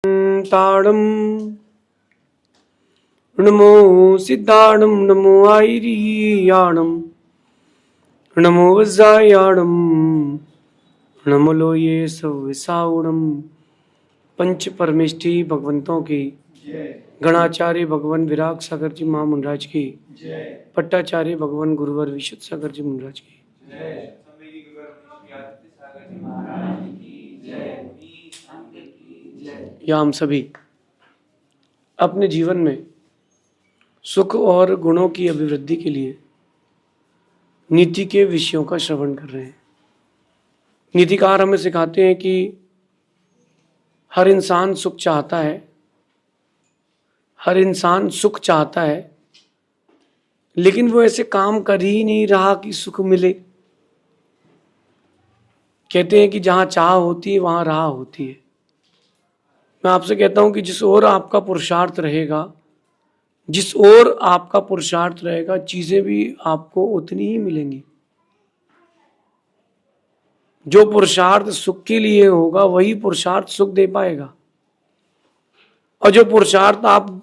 ताड़म नमो सिद्धाणम नमो आयरियाणम नमो वज्रायाणम नमो लोये सविसाउणम। पंच परमेष्ठी भगवंतों की गणाचार्य भगवान विराग सागर जी महामुंडराज की, पट्टाचार्य भगवान गुरुवर विशुद्ध सागर जी मुंडराज की, या हम सभी अपने जीवन में सुख और गुणों की अभिवृद्धि के लिए नीति के विषयों का श्रवण कर रहे हैं। नीतिकार हमें सिखाते हैं कि हर इंसान सुख चाहता है, हर इंसान सुख चाहता है, लेकिन वो ऐसे काम कर ही नहीं रहा कि सुख मिले। कहते हैं कि जहां चाह होती है वहां राह होती है। मैं आपसे कहता हूं कि जिस ओर आपका पुरुषार्थ रहेगा, जिस ओर आपका पुरुषार्थ रहेगा, चीजें भी आपको उतनी ही मिलेंगी। जो पुरुषार्थ सुख के लिए होगा वही पुरुषार्थ सुख दे पाएगा, और जो पुरुषार्थ आप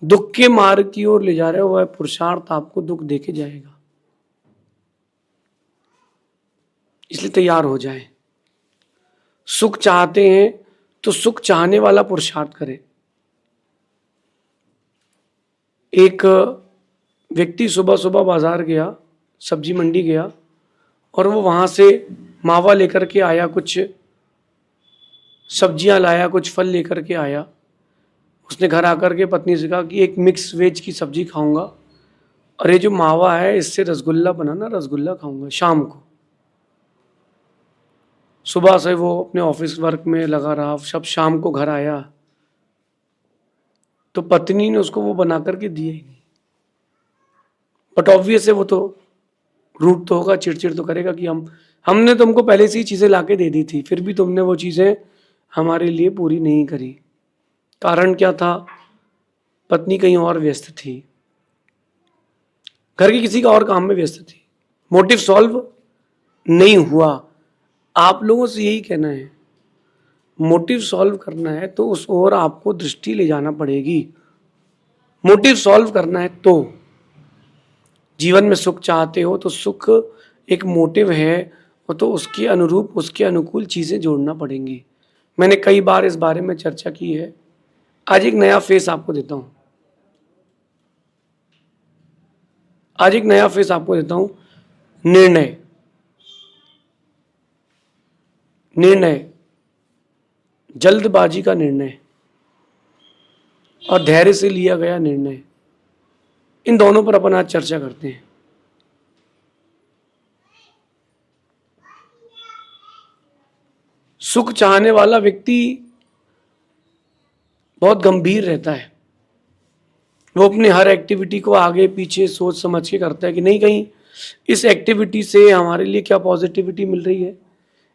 दुख के मार्ग की ओर ले जा रहे हो वह पुरुषार्थ आपको दुख देके जाएगा। इसलिए तैयार हो जाए। सुख चाहते हैं तो सुख चाहने वाला पुरुषार्थ करें। एक व्यक्ति सुबह सुबह बाजार गया, सब्जी मंडी गया, और वो वहां से मावा लेकर के आया, कुछ सब्जियां लाया, कुछ फल लेकर के आया। उसने घर आकर के पत्नी से कहा कि एक मिक्स वेज की सब्जी खाऊंगा, और ये जो मावा है इससे रसगुल्ला बनाना, रसगुल्ला खाऊंगा शाम को। सुबह से वो अपने ऑफिस वर्क में लगा रहा, सब शाम को घर आया तो पत्नी ने उसको वो बना करके दिया ही नहीं। बट ऑब्वियस है वो तो रूठ तो होगा, चिड़चिड़ तो करेगा कि हमने तुमको पहले से ही चीजें लाके दे दी थी, फिर भी तुमने वो चीजें हमारे लिए पूरी नहीं करी। कारण क्या था? पत्नी कहीं और व्यस्त थी, घर के किसी का और काम में व्यस्त थी। मोटिव सॉल्व नहीं हुआ। आप लोगों से यही कहना है, मोटिव सॉल्व करना है तो उस ओर आपको दृष्टि ले जाना पड़ेगी। मोटिव सॉल्व करना है तो जीवन में सुख चाहते हो तो सुख एक मोटिव है, और तो उसके अनुरूप, उसके अनुकूल चीजें जोड़ना पड़ेंगी। मैंने कई बार इस बारे में चर्चा की है। आज एक नया फेस आपको देता हूं, आज एक नया फेस आपको देता हूं। निर्णय, निर्णय, जल्दबाजी का निर्णय और धैर्य से लिया गया निर्णय, इन दोनों पर अपन आज चर्चा करते हैं। सुख चाहने वाला व्यक्ति बहुत गंभीर रहता है। वो अपने हर एक्टिविटी को आगे पीछे सोच समझ के करता है कि नहीं, कहीं इस एक्टिविटी से हमारे लिए क्या पॉजिटिविटी मिल रही है,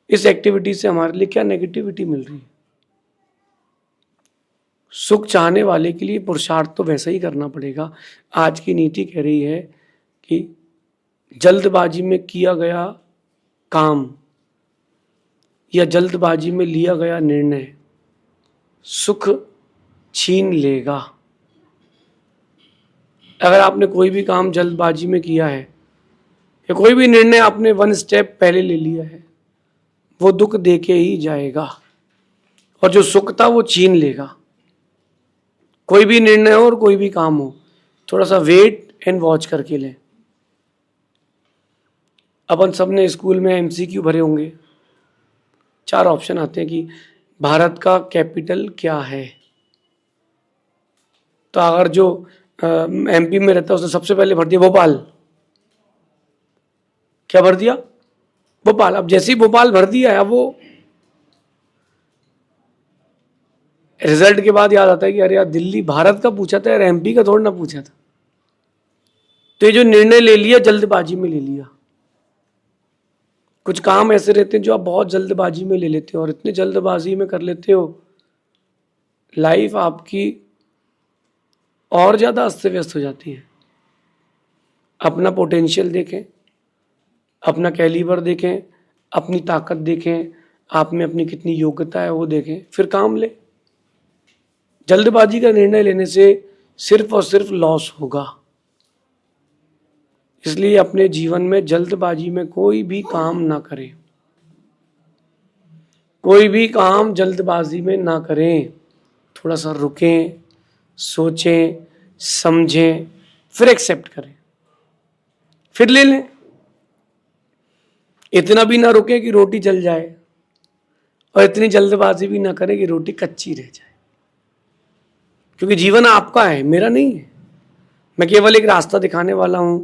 इस एक्टिविटी से हमारे लिए क्या नेगेटिविटी मिल रही है। सुख चाहने वाले के लिए पुरुषार्थ तो वैसा ही करना पड़ेगा। आज की नीति कह रही है कि जल्दबाजी में किया गया काम या जल्दबाजी में लिया गया निर्णय सुख छीन लेगा। अगर आपने कोई भी काम जल्दबाजी में किया है या कोई भी निर्णय आपने वन स्टेप पहले ले लिया है, वो दुख देके ही जाएगा, और जो सुख था वो छीन लेगा। कोई भी निर्णय हो और कोई भी काम हो, थोड़ा सा वेट एंड वॉच करके लें। अपन सबने स्कूल में एमसीक्यू भरे होंगे। 4 ऑप्शन आते हैं कि भारत का कैपिटल क्या है। तो अगर जो एमपी में रहता है उसने सबसे पहले भर दिया भोपाल। क्या भर दिया? भोपाल। अब जैसे ही भोपाल भर दिया है, वो रिजल्ट के बाद याद आता है कि अरे यार, दिल्ली भारत का पूछा था यार, एमपी का थोड़ा ना पूछा था। तो ये जो निर्णय ले लिया जल्दबाजी में ले लिया। कुछ काम ऐसे रहते हैं जो आप बहुत जल्दबाजी में ले लेते हो, और इतने जल्दबाजी में कर लेते हो, लाइफ आपकी और ज्यादा अस्त व्यस्त हो जाती है। अपना पोटेंशियल देखें, अपना कैलिबर देखें, अपनी ताकत देखें, आप में अपनी कितनी योग्यता है वो देखें, फिर काम ले। जल्दबाजी का निर्णय लेने से सिर्फ और सिर्फ लॉस होगा। इसलिए अपने जीवन में जल्दबाजी में कोई भी काम ना करें, कोई भी काम जल्दबाजी में ना करें। थोड़ा सा रुकें, सोचें, समझें, फिर एक्सेप्ट करें, फिर ले लें। इतना भी ना रुकें कि रोटी जल जाए, और इतनी जल्दबाजी भी ना करें कि रोटी कच्ची रह जाए। क्योंकि जीवन आपका है, मेरा नहीं है। मैं केवल एक रास्ता दिखाने वाला हूं,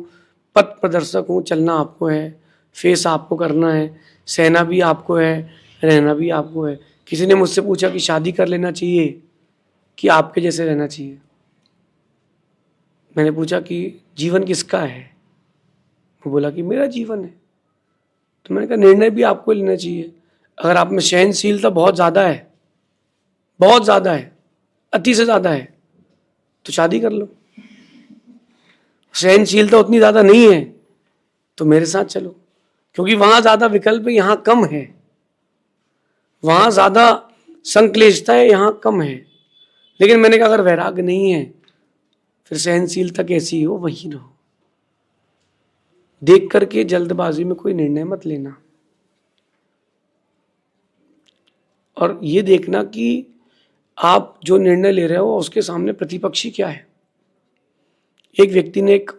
पथ प्रदर्शक हूं। चलना आपको है, फेस आपको करना है, सहना भी आपको है, रहना भी आपको है। किसी ने मुझसे पूछा कि शादी कर लेना चाहिए कि आपके जैसे रहना चाहिए। मैंने पूछा कि जीवन किसका है? वो बोला कि मेरा जीवन है। तो मैंने कहा निर्णय भी आपको लेना चाहिए। अगर आप में सहनशीलता बहुत ज़्यादा है, बहुत ज़्यादा है, अति से ज़्यादा है, तो शादी कर लो। सहनशीलता उतनी ज़्यादा नहीं है तो मेरे साथ चलो, क्योंकि वहाँ ज़्यादा विकल्प है, यहाँ कम है। वहाँ ज़्यादा संक्लिष्टता है, यहाँ कम है। लेकिन मैंने कहा अगर वैराग्य नहीं है फिर सहनशीलता कैसी हो, वही रहो। देख करके जल्दबाजी में कोई निर्णय मत लेना, और ये देखना कि आप जो निर्णय ले रहे हो उसके सामने प्रतिपक्षी क्या है। एक व्यक्ति ने एक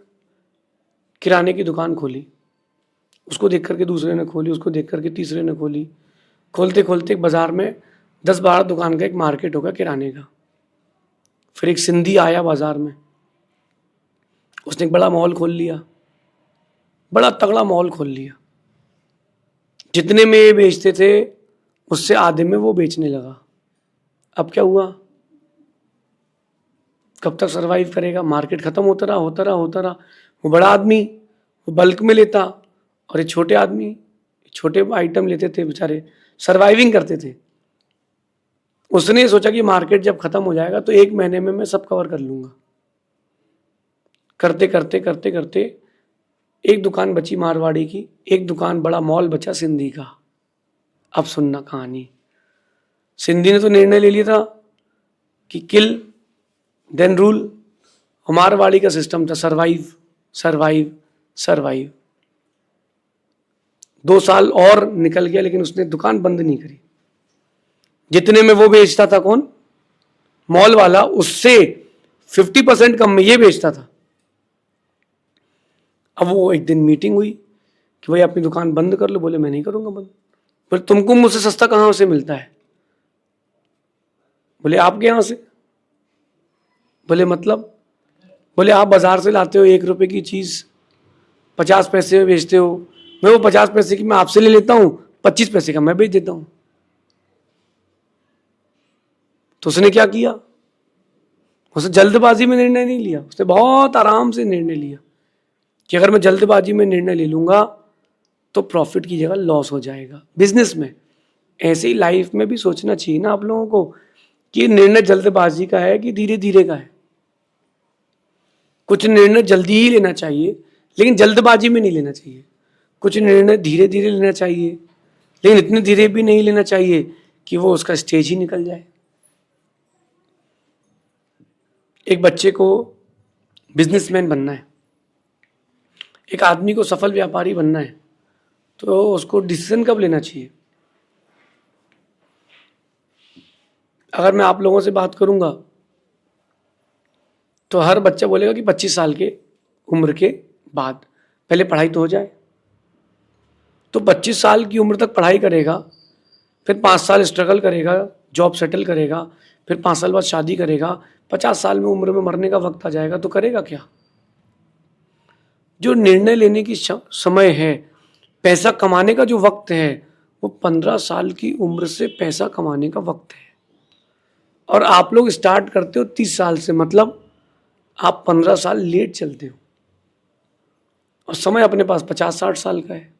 किराने की दुकान खोली, उसको देख करके दूसरे ने खोली, उसको देख करके तीसरे ने खोली। खोलते खोलते एक बाजार में 10-12 दुकान का एक मार्केट होगा किराने का। फिर एक सिंधी आया बाजार में, उसने एक बड़ा मॉल खोल लिया, बड़ा तगड़ा मॉल खोल लिया। जितने में ये बेचते थे उससे आधे में वो बेचने लगा। अब क्या हुआ? कब तक सरवाइव करेगा? मार्केट खत्म होता रहा, होता रहा, होता रहा। वो बड़ा आदमी वो बल्क में लेता, और ये छोटे आदमी छोटे आइटम लेते थे, बेचारे सरवाइविंग करते थे। उसने सोचा कि मार्केट जब खत्म हो जाएगा तो 1 महीने में मैं सब कवर कर लूंगा। करते करते करते करते एक दुकान बची मारवाड़ी की, एक दुकान बड़ा मॉल बचा सिंधी का। अब सुनना कहानी। सिंधी ने तो निर्णय ले लिया था कि किल देन रूल। मारवाड़ी का सिस्टम था सरवाइव सरवाइव सरवाइव। 2 साल और निकल गया लेकिन उसने दुकान बंद नहीं करी। जितने में वो बेचता था, कौन? मॉल वाला, उससे 50% कम में ये बेचता था। अब वो एक दिन मीटिंग हुई कि भाई अपनी दुकान बंद कर लो। बोले मैं नहीं करूंगा बंद। बोले तुमको मुझसे सस्ता कहां से मिलता है? बोले आपके यहां से। बोले मतलब? बोले आप बाजार से लाते हो 1 रुपए की चीज 50 पैसे में बेचते हो, मैं वो 50 पैसे की मैं आपसे ले लेता हूं, 25 पैसे का मैं बेच देता हूं। तो उसने क्या किया? उसने जल्दबाजी में निर्णय नहीं लिया, उसने बहुत आराम से निर्णय लिया कि अगर मैं जल्दबाजी में निर्णय ले लूंगा तो प्रॉफिट की जगह लॉस हो जाएगा। बिजनेस में ऐसे ही लाइफ में भी सोचना चाहिए ना आप लोगों को कि निर्णय जल्दबाजी का है कि धीरे धीरे का है। कुछ निर्णय जल्दी ही लेना चाहिए लेकिन जल्दबाजी में नहीं लेना चाहिए। कुछ निर्णय धीरे धीरे लेना चाहिए लेकिन इतने धीरे भी नहीं लेना चाहिए कि वो उसका स्टेज ही निकल जाए। एक बच्चे को बिजनेसमैन बनना है, एक आदमी को सफल व्यापारी बनना है, तो उसको डिसीजन कब लेना चाहिए? अगर मैं आप लोगों से बात करूंगा तो हर बच्चा बोलेगा कि 25 साल के उम्र के बाद, पहले पढ़ाई तो हो जाए। तो 25 साल की उम्र तक पढ़ाई करेगा, फिर 5 साल स्ट्रगल करेगा, जॉब सेटल करेगा, फिर 5 साल बाद शादी करेगा, 50 साल में उम्र में मरने का वक्त आ जाएगा, तो करेगा क्या? जो निर्णय लेने की समय है, पैसा कमाने का जो वक्त है, वो 15 साल की उम्र से पैसा कमाने का वक्त है। और आप लोग स्टार्ट करते हो 30 साल से, मतलब आप 15 साल लेट चलते हो, और समय अपने पास 50-60 साल का है।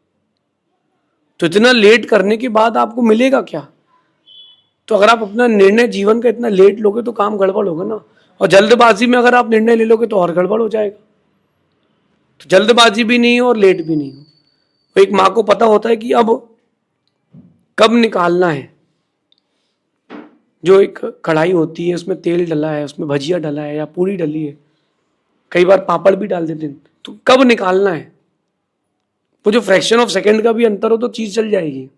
तो इतना लेट करने के बाद आपको मिलेगा क्या? तो अगर आप अपना निर्णय जीवन का इतना लेट लोगे तो काम गड़बड़ होगा ना। और जल्दबाजी में अगर आप निर्णय ले लोगे तो और गड़बड़ हो जाएगा। तो जल्दबाजी भी नहीं हो और लेट भी नहीं हो। तो एक माँ को पता होता है कि अब कब निकालना है, जो एक कढ़ाई होती है उसमें तेल डला है, उसमें भजिया डला है या पूरी डली है, कई बार पापड़ भी डाल देते हैं, तो कब निकालना है, वो जो फ्रैक्शन ऑफ सेकंड का भी अंतर हो तो चीज चल जाएगी।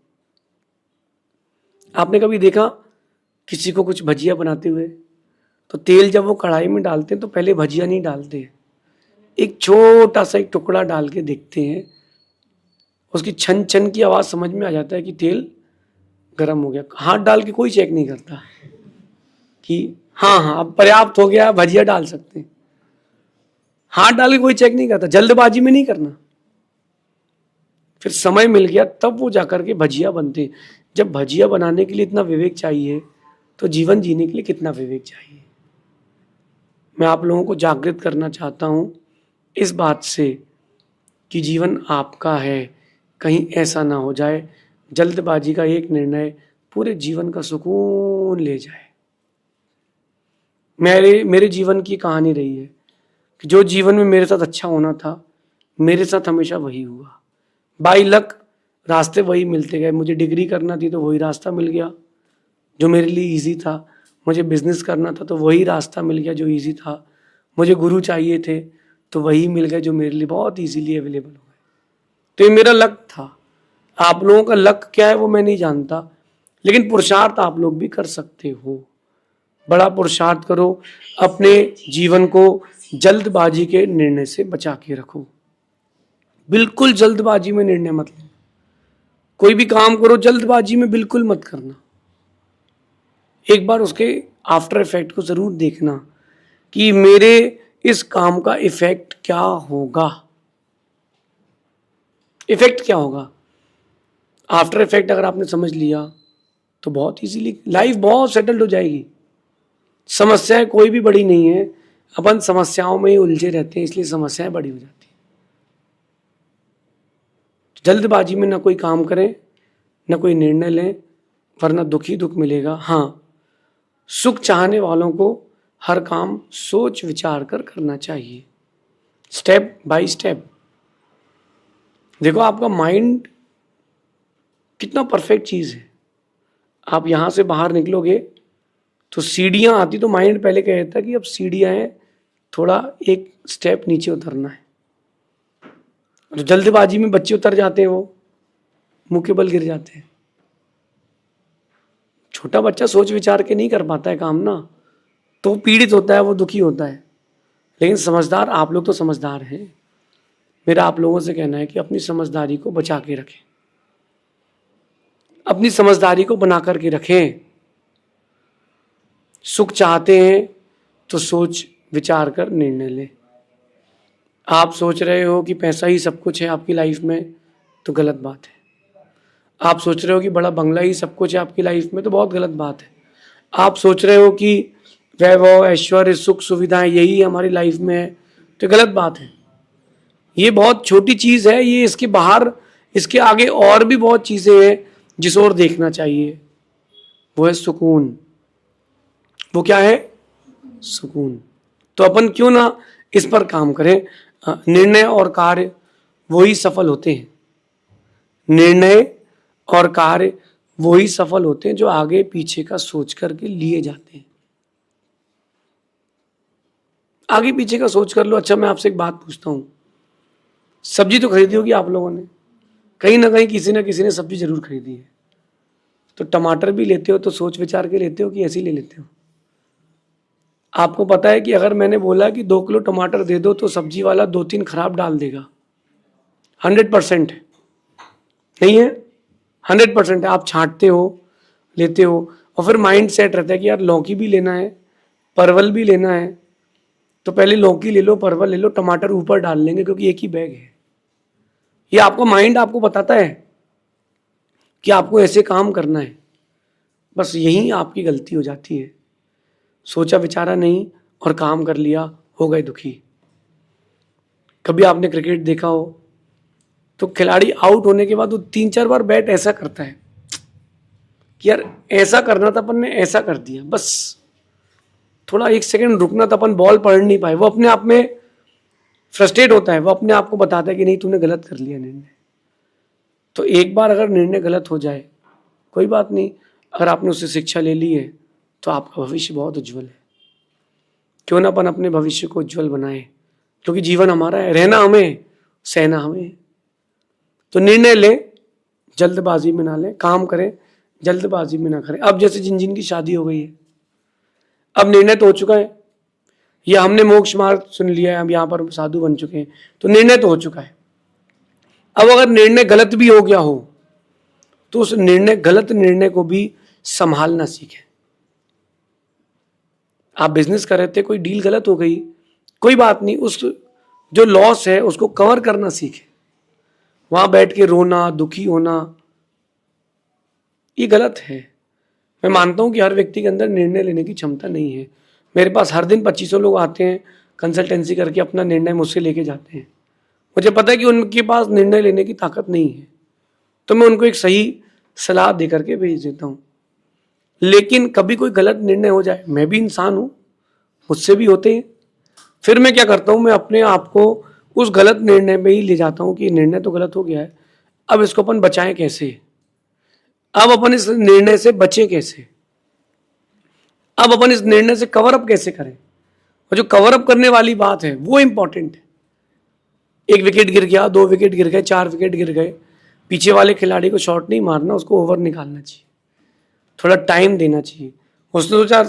आपने कभी देखा किसी को कुछ भजिया बनाते हुए, तो तेल जब वो कढ़ाई में डालते हैं तो पहले भजिया नहीं डालते, एक छोटा सा एक टुकड़ा डाल के देखते हैं, उसकी छन छन की आवाज समझ में आ जाता है कि तेल गर्म हो गया। हाथ डाल के कोई चेक नहीं करता कि हाँ हाँ अब पर्याप्त हो गया, भजिया डाल सकते हैं। हाथ डाल के कोई चेक नहीं करता, जल्दबाजी में नहीं करना। फिर समय मिल गया तब वो जाकर के भजिया बनते। जब भजिया बनाने के लिए इतना विवेक चाहिए तो जीवन जीने के लिए कितना विवेक चाहिए। मैं आप लोगों को जागृत करना चाहता हूं इस बात से कि जीवन आपका है, कहीं ऐसा ना हो जाए जल्दबाजी का एक निर्णय पूरे जीवन का सुकून ले जाए। मेरे जीवन की कहानी रही है कि जो जीवन में मेरे साथ अच्छा होना था मेरे साथ हमेशा वही हुआ। बाई लक रास्ते वही मिलते गए। मुझे डिग्री करना थी तो वही रास्ता मिल गया जो मेरे लिए इजी था। मुझे बिजनेस करना था तो वही रास्ता मिल गया जो इजी था। मुझे गुरु चाहिए थे तो वही मिल गए जो मेरे लिए बहुत इजीली अवेलेबल हो गए। तो ये मेरा लक था। आप लोगों का लक क्या है वो मैं नहीं जानता, लेकिन पुरुषार्थ आप लोग भी कर सकते हो। बड़ा पुरुषार्थ करो, अपने जीवन को जल्दबाजी के निर्णय से बचा के रखो। बिल्कुल जल्दबाजी में निर्णय मत लेना। कोई भी काम करो जल्दबाजी में बिल्कुल मत करना। एक बार उसके आफ्टर इफेक्ट को जरूर देखना कि मेरे इस काम का इफेक्ट क्या होगा। इफेक्ट क्या होगा, आफ्टर इफेक्ट अगर आपने समझ लिया तो बहुत इजीली लाइफ बहुत सेटल्ड हो जाएगी। समस्याएं कोई भी बड़ी नहीं है, अपन समस्याओं में ही उलझे रहते हैं, इसलिए समस्याएं बड़ी हो जाती हैं। जल्दबाजी में ना कोई काम करें ना कोई निर्णय लें, वरना दुख ही दुख मिलेगा। हाँ, सुख चाहने वालों को हर काम सोच विचार कर करना चाहिए, स्टेप बाय स्टेप। देखो आपका माइंड कितना परफेक्ट चीज है। आप यहां से बाहर निकलोगे तो सीढ़ियां आती तो माइंड पहले कहता कि अब सीढ़ियां हैं, थोड़ा एक स्टेप नीचे उतरना है। जो जल्दबाजी में बच्चे उतर जाते हैं वो मुंह के बल गिर जाते हैं। छोटा बच्चा सोच विचार के नहीं कर पाता है काम ना, तो पीड़ित होता है, वो दुखी होता है। लेकिन समझदार आप लोग तो समझदार हैं। मेरा आप लोगों से कहना है कि अपनी समझदारी को बचा के रखें, अपनी समझदारी को बना करके रखें। सुख चाहते हैं तो सोच विचार कर निर्णय लें। आप सोच रहे हो कि पैसा ही सब कुछ है आपकी लाइफ में तो गलत बात है। आप सोच रहे हो कि बड़ा बंगला ही सब कुछ है आपकी लाइफ में तो बहुत गलत बात है। आप सोच रहे हो कि वैभव ऐश्वर्य सुख सुविधाएं यही हमारी लाइफ में है तो गलत बात है। ये बहुत छोटी चीज है, ये इसके बाहर इसके आगे और भी बहुत चीजें हैं जिस ओर देखना चाहिए। वो है सुकून। वो क्या है? सुकून। तो अपन क्यों ना इस पर काम करें। निर्णय और कार्य वही सफल होते हैं। निर्णय और कार्य वही सफल होते हैं जो आगे पीछे का सोच करके लिए जाते हैं। आगे पीछे का सोच कर लो। अच्छा मैं आपसे एक बात पूछता हूं, सब्जी तो खरीदी होगी आप लोगों ने, कहीं ना कहीं किसी ना किसी ने सब्जी जरूर खरीदी है। तो टमाटर भी लेते हो तो सोच विचार के लेते हो कि ऐसे ही ले लेते हो? आपको पता है कि अगर मैंने बोला कि 2 किलो टमाटर दे दो तो सब्जी वाला 2-3 खराब डाल देगा। 100% नहीं है, 100% आप छांटते हो, लेते हो, और फिर माइंड सेट रहता है कि यार लौकी भी लेना है, परवल भी लेना है, तो पहले लौकी ले लो, परवल ले लो, टमाटर ऊपर डाल लेंगे क्योंकि एक ही बैग है। ये आपका माइंड आपको बताता है कि आपको ऐसे काम करना है। बस यही आपकी गलती हो जाती है। सोचा विचारा नहीं और काम कर लिया, हो गए दुखी। कभी आपने क्रिकेट देखा हो तो खिलाड़ी आउट होने के बाद वो 3-4 बार बैट ऐसा करता है कि यार ऐसा करना था अपन ने, ऐसा कर दिया, बस थोड़ा 1 सेकंड रुकना था, अपन बॉल पढ़ नहीं पाए। वो अपने आप में फ्रस्ट्रेट होता है, वो अपने आप को बताता है कि नहीं तूने गलत कर लिया निर्णय। तो एक बार अगर निर्णय गलत हो जाए कोई बात नहीं, अगर आपने उससे शिक्षा ले ली है तो आपका भविष्य बहुत उज्जवल है। क्यों ना अपन अपने भविष्य को उज्जवल बनाए, क्योंकि जीवन हमारा है, रहना हमें, सहना हमें। तो निर्णय लें, जल्दबाजी में ना लें, काम करें, जल्दबाजी में ना करें। अब जैसे जिन की शादी हो गई है, अब निर्णय तो हो चुका है, या हमने मोक्ष मार्ग सुन लिया है, हम यहाँ पर साधु बन चुके हैं, तो निर्णय तो हो चुका है। अब अगर निर्णय गलत भी हो गया हो तो उस गलत निर्णय को भी संभालना सीखें। आप बिजनेस कर रहे थे, कोई डील गलत हो गई, कोई बात नहीं, उस जो लॉस है उसको कवर करना सीखें। वहां बैठ के रोना, दुखी होना, ये गलत है। मैं मानता हूं कि हर व्यक्ति के अंदर निर्णय लेने की क्षमता नहीं है। मेरे पास हर दिन 2500 लोग आते हैं, कंसल्टेंसी करके अपना निर्णय मुझसे लेके जाते हैं। मुझे पता है कि उनके पास निर्णय लेने की ताकत नहीं है, तो मैं उनको एक सही सलाह दे करके भेज देता हूं। लेकिन कभी कोई गलत निर्णय हो जाए, मैं भी इंसान हूं, मुझसे भी होते हैं, फिर मैं क्या करता हूं, मैं अपने आप को उस गलत निर्णय में ही ले जाता हूं कि निर्णय तो गलत हो गया है, अब इसको अपन बचाएं कैसे, अब अपन इस निर्णय से बचें कैसे, अब अपन इस निर्णय से कवर अप कैसे करें। और जो कवर अप करने वाली बात है वो इंपॉर्टेंट है। 1 विकेट गिर गया, 2 विकेट गिर गए, 4 विकेट गिर गए, पीछे वाले खिलाड़ी को शॉट नहीं मारना, उसको ओवर निकालना चाहिए, थोड़ा टाइम देना चाहिए। उसने सोचा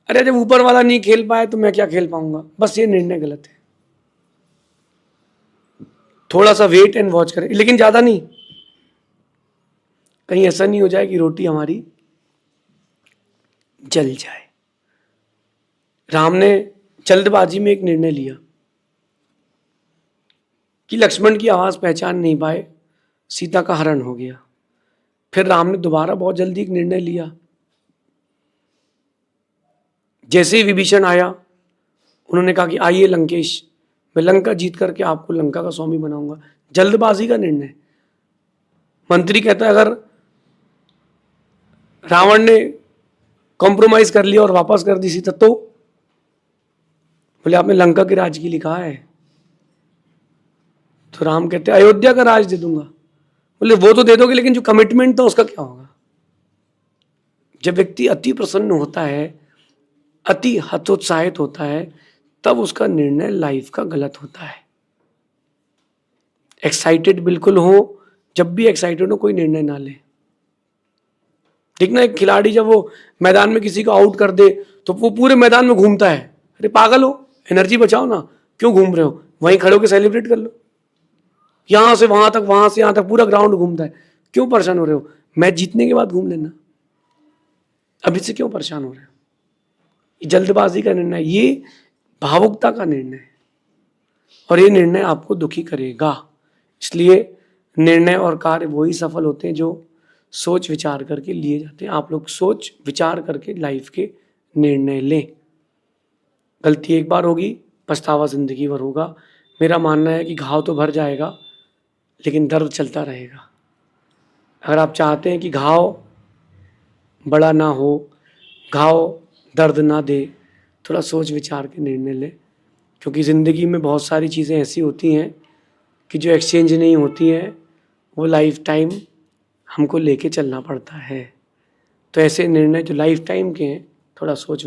अरे जब ऊपर वाला नहीं खेल पाए तो मैं क्या खेल पाऊंगा, बस ये निर्णय गलत है। थोड़ा सा वेट एंड वॉच करें, लेकिन ज्यादा नहीं, कहीं ऐसा नहीं हो जाए कि रोटी हमारी जल जाए। राम ने जल्दबाजी में एक निर्णय लिया कि लक्ष्मण की आवाज पहचान नहीं पाए, सीता का हरण हो गया। फिर राम ने दोबारा बहुत जल्दी एक निर्णय लिया। जैसे ही विभीषण आया, उन्होंने कहा कि आइए लंकेश, मैं लंका जीत करके आपको लंका का स्वामी बनाऊंगा। जल्दबाजी का निर्णय। मंत्री कहता है अगर रावण ने कॉम्प्रोमाइज कर लिया और वापस कर दी सीता तो? बोले आपने लंका के राज की लिखा है। तो राम कहते अयोध्या का राज दे दूंगा। बोले वो तो दे दोगे, लेकिन जो कमिटमेंट था उसका क्या होगा? जब व्यक्ति अति प्रसन्न होता है, अति हतोत्साहित होता है, तब उसका निर्णय लाइफ का गलत होता है। एक्साइटेड बिल्कुल हो, जब भी एक्साइटेड हो कोई निर्णय ना ले। देखना एक खिलाड़ी जब वो मैदान में किसी को आउट कर दे तो वो पूरे मैदान में घूमता है। अरे पागल हो, एनर्जी बचाओ ना, क्यों घूम रहे हो? वहीं खड़े होकर सेलिब्रेट कर लो। यहां से वहां तक, वहां से यहां तक पूरा ग्राउंड घूमता है, क्यों परेशान हो रहे हो? मैच जीतने के बाद घूम लेना, अभी से क्यों परेशान हो रहे हो? ये जल्दबाजी का निर्णय, ये भावुकता का निर्णय है, और ये निर्णय आपको दुखी करेगा। इसलिए निर्णय और कार्य वही सफल होते हैं जो सोच विचार करके लिए जाते हैं। आप लोग सोच विचार करके लाइफ के निर्णय लें। गलती एक बार होगी, पछतावा जिंदगी भर होगा। मेरा मानना है कि घाव तो भर जाएगा, लेकिन दर्द चलता रहेगा। अगर आप चाहते हैं कि घाव बड़ा ना हो, घाव दर्द ना दे, थोड़ा सोच विचार के निर्णय लें। क्योंकि ज़िंदगी में बहुत सारी चीज़ें ऐसी होती हैं कि जो एक्सचेंज नहीं होती हैं, वो लाइफ टाइम हमको लेके चलना पड़ता है। तो ऐसे निर्णय जो लाइफ टाइम के हैं, थोड़ा सोच